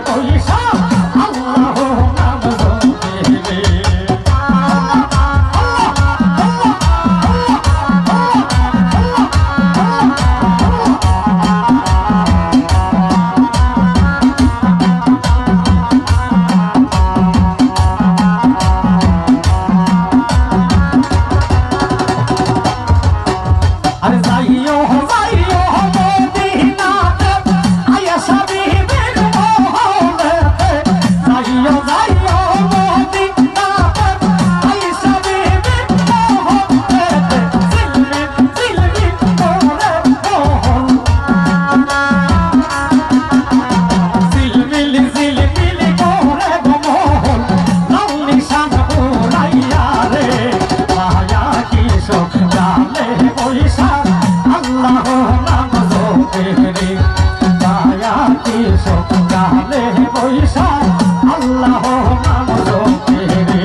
পয়সা আল্লাহ নাম জপে আর যাইও যাইও মদিনাতে আয়া সাবিবের মহলেতে যাইও যাইও মদিনাতে আয়া সাবিবের মহলেতে জিলমিল জিলমিল করে মহল জিলমিল জিলমিল করে মহল লাল নিশান উড়াইয়া রে মায়া কি শোক জালে পয়সা আল্লাহ নাম জপে রে মায়া কি শোক জালে পয়সা আল্লাহ নাম জপে রে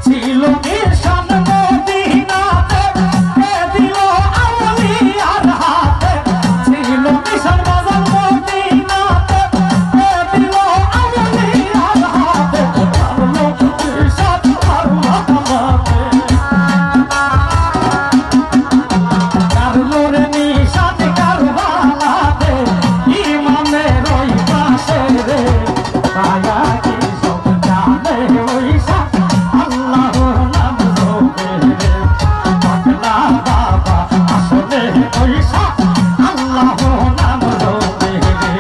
ছিল নিশান মদিনাতে এ দিল আউলিয়ার হাতে ছিল নিশান বাজার মদিনাতে এ দিল আউলিয়ার হাতে মারলো নিশান মারলো আমাকে কারলো রে নিশান কারবালাতে ইমামের ওই পাশে রে মায়া কি সব জানে ওই আল্লাহ নাম জপে রে পাগলা বাবা আসলে পয়সা আল্লাহ নাম জপে রে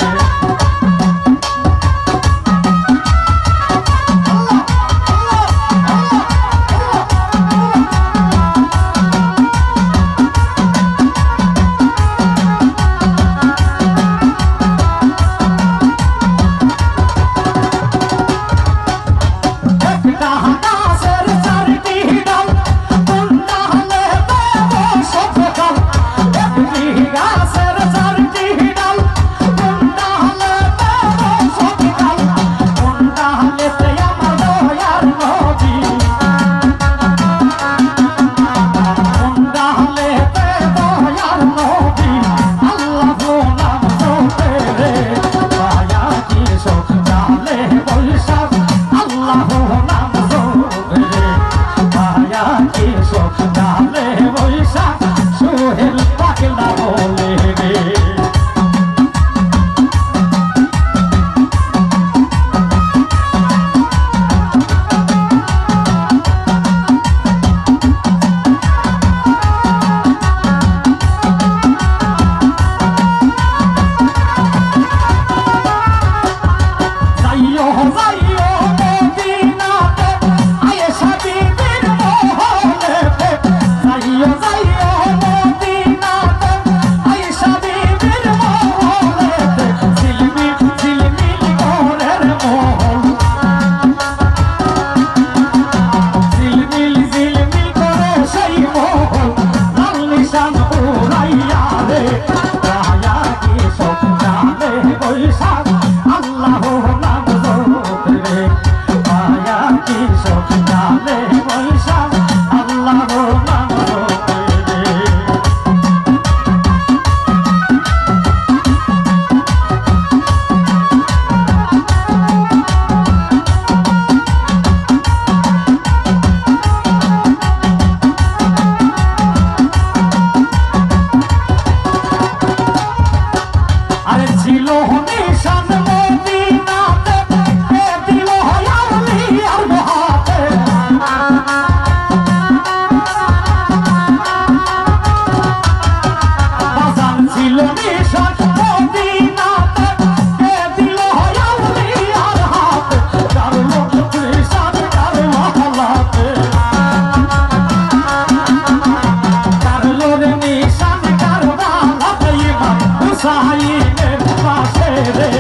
একটা গাছের চারটি ডাল কোনটা হলে দেব সফল একটি গাছের চারটি ডাল কোনটা হলে দেব সফল কোনটা হলে আমার দয়ার নবী কোনটা হলে দয়ার নবী আল্লাহ নাম জপে রে মায়া কি শোক জালে পয়সা আল্লাহ নাম জপে রে মায়া কি শোক জালে পয়সা সোহেল পাগলা বলে রে যাইও যাইও মদিনাতে আয়া সাবিবের মহলেতে যাইও যাইও মদিনাতে আয়া সাবিবের মহলেতে ঝিলমিল ঝিলমিল করে মহল ঝিলমিল ঝিলমিল করে সেই মহল লাল নিশান উড়াইয়া রে মায়া কি সব জানে পয়সা আল্লাহ নাম জপে রে মায়া কি সব জানে পয়সা আল্লাহ নাম জপে রে আরে ছিল নিশান মদিনাতে এ দিল আউলিয়ার হাতে বাজান ছিল নিশান মদিনাতে এ দিল আউলিয়ার হাতে কারলো নিশান কারবালাতে কারলো রে নিশান কারবালাতে ইমাম হুসাইনের পাশে রে